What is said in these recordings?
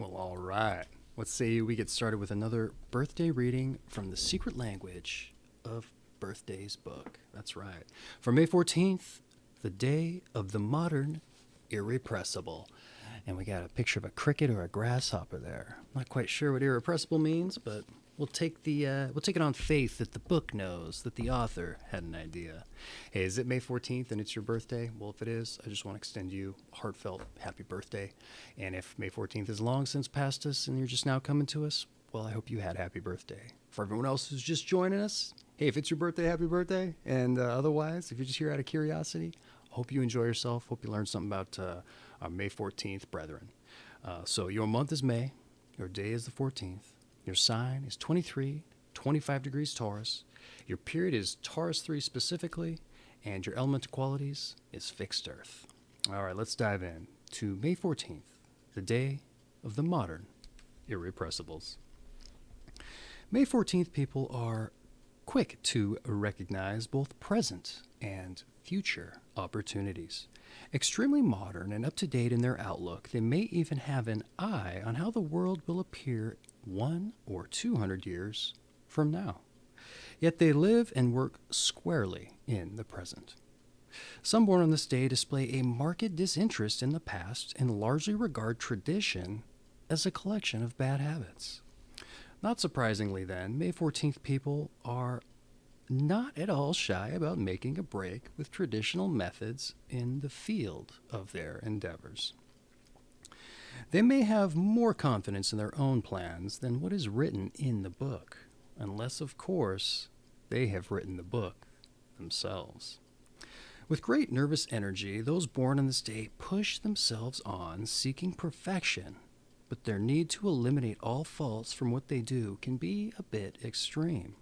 Well, all right. Let's say we get started with another birthday reading from the secret language of Birthday's book. That's right. For May 14th, the day of the modern irrepressible. And we got a picture of a cricket or a grasshopper there. Not quite sure what irrepressible means, but we'll take it on faith that the book knows, that the author had an idea. Hey, is it May 14th and it's your birthday? Well, if it is, I just want to extend you a heartfelt happy birthday. And if May 14th is long since past us and you're just now coming to us, well, I hope you had happy birthday. For everyone else who's just joining us, hey, if it's your birthday, happy birthday. And otherwise, if you're just here out of curiosity, hope you enjoy yourself. Hope you learned something about our May 14th brethren. So your month is May. Your day is the 14th. Your sign is 25 degrees Taurus. Your period is Taurus III specifically. And your element qualities is fixed earth. All right, let's dive in to May 14th, the day of the modern irrepressibles. May 14th people are quick to recognize both present and future opportunities. Extremely modern and up-to-date in their outlook, they may even have an eye on how the world will appear 100 or 200 years from now. Yet they live and work squarely in the present. Some born on this day display a marked disinterest in the past and largely regard tradition as a collection of bad habits. Not surprisingly then, May 14th people are not at all shy about making a break with traditional methods in the field of their endeavors. They may have more confidence in their own plans than what is written in the book, unless, of course, they have written the book themselves. With great nervous energy, those born on this day push themselves on, seeking perfection, but their need to eliminate all faults from what they do can be a bit extreme.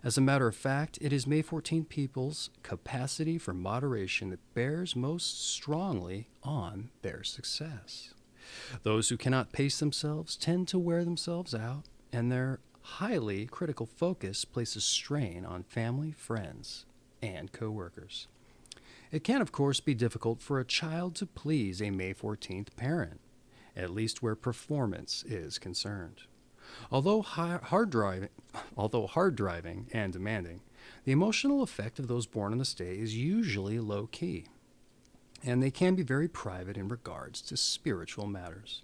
As a matter of fact, it is May 14 people's capacity for moderation that bears most strongly on their success. Those who cannot pace themselves tend to wear themselves out, and their highly critical focus places strain on family, friends, and coworkers. It can, of course, be difficult for a child to please a May 14th parent, at least where performance is concerned. Although hard driving and demanding, the emotional effect of those born on this day is usually low-key, and they can be very private in regards to spiritual matters.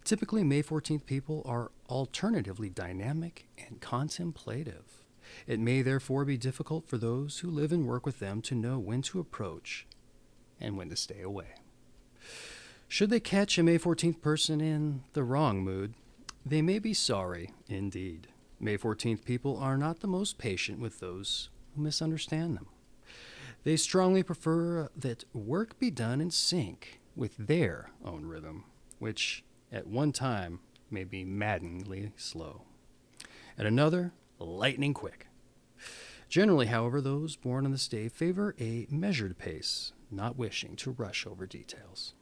Typically, May 14th people are alternatively dynamic and contemplative. It may therefore be difficult for those who live and work with them to know when to approach and when to stay away. Should they catch a May 14th person in the wrong mood, they may be sorry indeed. May 14th people are not the most patient with those who misunderstand them. They strongly prefer that work be done in sync with their own rhythm, which at one time may be maddeningly slow. At another, lightning quick. Generally, however, those born on this day favor a measured pace, not wishing to rush over details.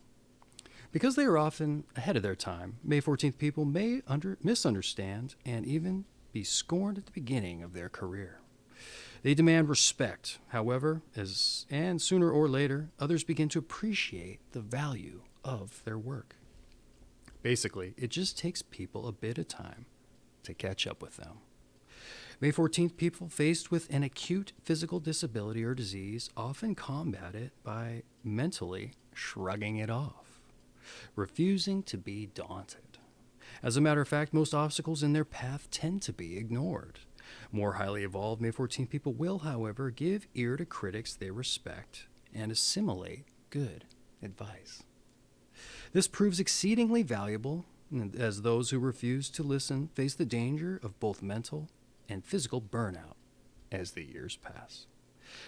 Because they are often ahead of their time, May 14th people may misunderstand and even be scorned at the beginning of their career. They demand respect, however, and sooner or later, others begin to appreciate the value of their work. Basically, it just takes people a bit of time to catch up with them. May 14th people faced with an acute physical disability or disease often combat it by mentally shrugging it off, refusing to be daunted. As a matter of fact, most obstacles in their path tend to be ignored. More highly evolved May 14th people will, however, give ear to critics they respect and assimilate good advice. This proves exceedingly valuable, as those who refuse to listen face the danger of both mental and physical burnout as the years pass.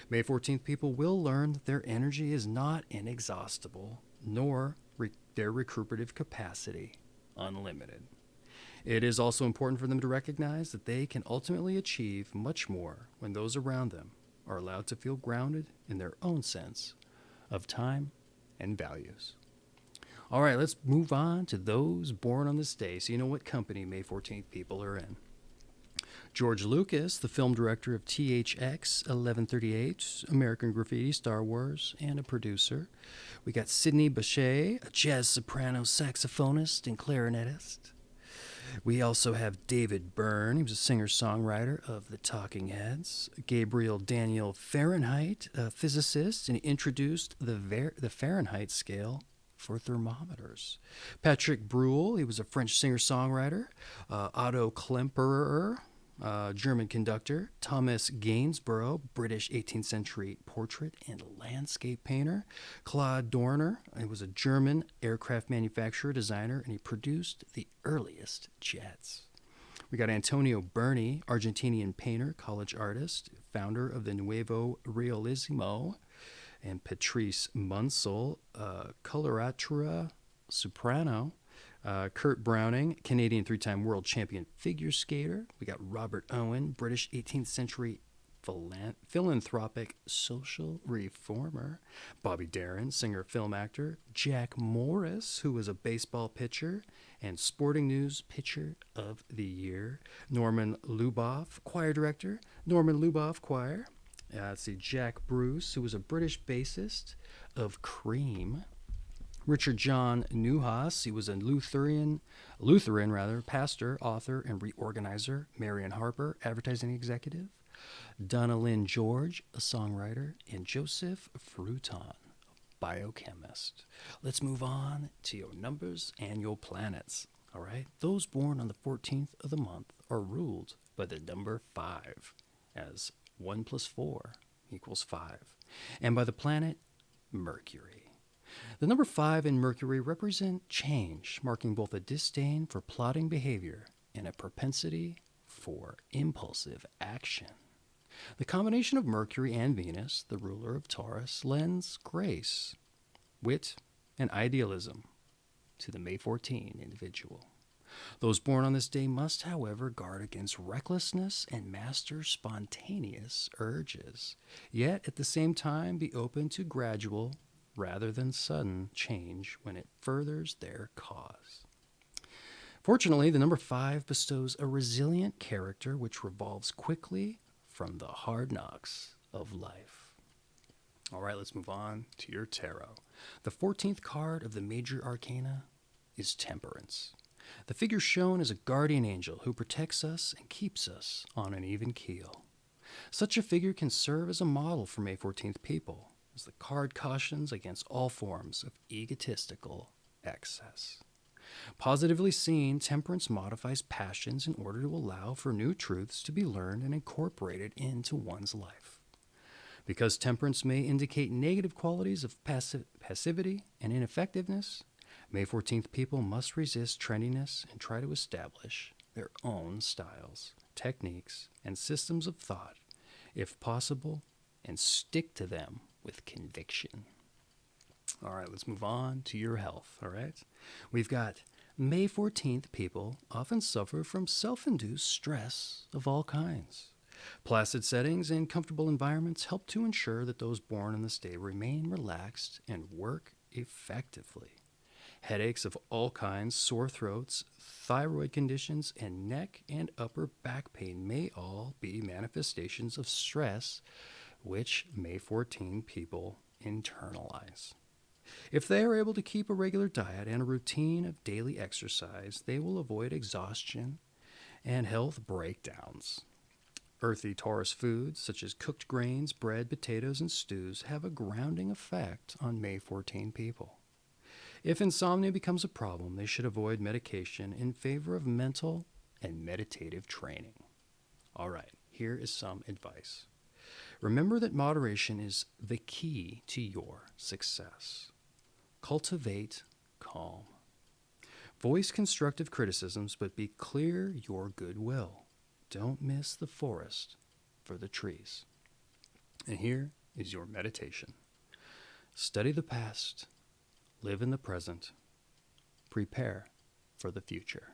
May 14th people will learn that their energy is not inexhaustible, nor their recuperative capacity unlimited. It is also important for them to recognize that they can ultimately achieve much more when those around them are allowed to feel grounded in their own sense of time and values. All right, let's move on to those born on this day so you know what company May 14th people are in. George Lucas, the film director of THX 1138, American Graffiti, Star Wars, and a producer. We got Sidney Bechet, a jazz soprano saxophonist and clarinetist. We also have David Byrne. He was a singer-songwriter of the Talking Heads. Gabriel Daniel Fahrenheit, a physicist, and he introduced the Fahrenheit scale for thermometers. Patrick Bruel, he was a French singer-songwriter. Otto Klemperer, German conductor. Thomas Gainsborough, British 18th century portrait and landscape painter. Claude Dorner, he was a German aircraft manufacturer, designer, and he produced the earliest jets. We got Antonio Berni, Argentinian painter, college artist, founder of the Nuevo Realismo. And Patrice Munsell, coloratura soprano. Kurt Browning, Canadian three-time world champion figure skater. We got Robert Owen, British 18th century philanthropic social reformer. Bobby Darin, singer, film actor. Jack Morris, who was a baseball pitcher and Sporting News Pitcher of the Year. Norman Luboff, choir director. Norman Luboff Choir. Let's see, Jack Bruce, who was a British bassist of Cream. Richard John Neuhaus, he was a Lutheran, pastor, author, and reorganizer. Marion Harper, advertising executive. Donna Lynn George, a songwriter. And Joseph Fruton, biochemist. Let's move on to your numbers and your planets. All right? Those born on the 14th of the month are ruled by the number 5, as 1 + 4 = 5, and by the planet Mercury. The number 5 and Mercury represent change, marking both a disdain for plotting behavior and a propensity for impulsive action. The combination of Mercury and Venus, the ruler of Taurus, lends grace, wit, and idealism to the May 14 individual. Those born on this day must, however, guard against recklessness and master spontaneous urges, yet at the same time be open to gradual rather than sudden change when it furthers their cause. Fortunately, the number 5 bestows a resilient character which revolves quickly from the hard knocks of life. All right, let's move on to your tarot. The 14th card of the major arcana is Temperance. The figure shown is a guardian angel who protects us and keeps us on an even keel. Such a figure can serve as a model for May 14th people, as the card cautions against all forms of egotistical excess. Positively seen, Temperance modifies passions in order to allow for new truths to be learned and incorporated into one's life. Because Temperance may indicate negative qualities of passivity and ineffectiveness, May 14th people must resist trendiness and try to establish their own styles, techniques, and systems of thought, if possible, and stick to them with conviction. All right, let's move on to your health, all right? We've got May 14th people often suffer from self-induced stress of all kinds. Placid settings and comfortable environments help to ensure that those born on this day remain relaxed and work effectively. Headaches of all kinds, sore throats, thyroid conditions, and neck and upper back pain may all be manifestations of stress, which May 14 people internalize. If they are able to keep a regular diet and a routine of daily exercise, they will avoid exhaustion and health breakdowns. Earthy Taurus foods, such as cooked grains, bread, potatoes, and stews, have a grounding effect on May 14 people. If insomnia becomes a problem, they should avoid medication in favor of mental and meditative training. All right, here is some advice. Remember that moderation is the key to your success. Cultivate calm. Voice constructive criticisms, but be clear your goodwill. Don't miss the forest for the trees. And here is your meditation. Study the past. Live in the present. Prepare for the future.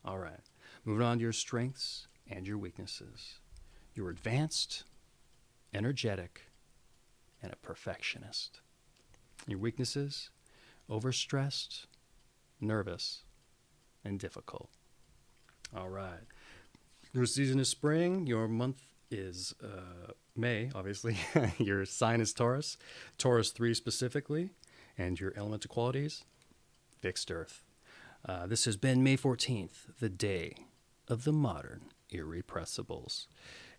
All right. Moving on to your strengths and your weaknesses. You're advanced, energetic, and a perfectionist. Your weaknesses: overstressed, nervous, and difficult. All right. Your season is spring. Your month is May, obviously. Your sign is Taurus, Taurus 3 specifically, and your elemental qualities, fixed earth. This has been May 14th, the day of the Modern Irrepressibles.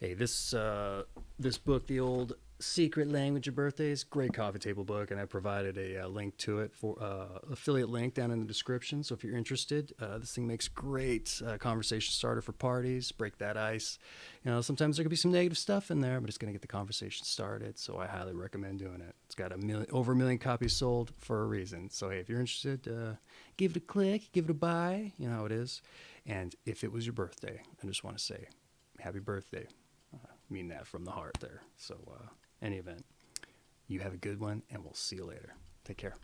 Hey, this book, The Old Secret Language of Birthdays, great coffee table book, and I provided a link to it for affiliate link down in the description. So if you're interested, this thing makes great conversation starter for parties. Break that ice. You know, sometimes there could be some negative stuff in there, but it's going to get the conversation started. So I highly recommend doing it. It's got over a million copies sold for a reason. So hey, if you're interested, give it a click, give it a buy. You know how it is. And if it was your birthday, I just want to say, happy birthday. Mean that from the heart there. So any event, you have a good one, and we'll see you later. Take care.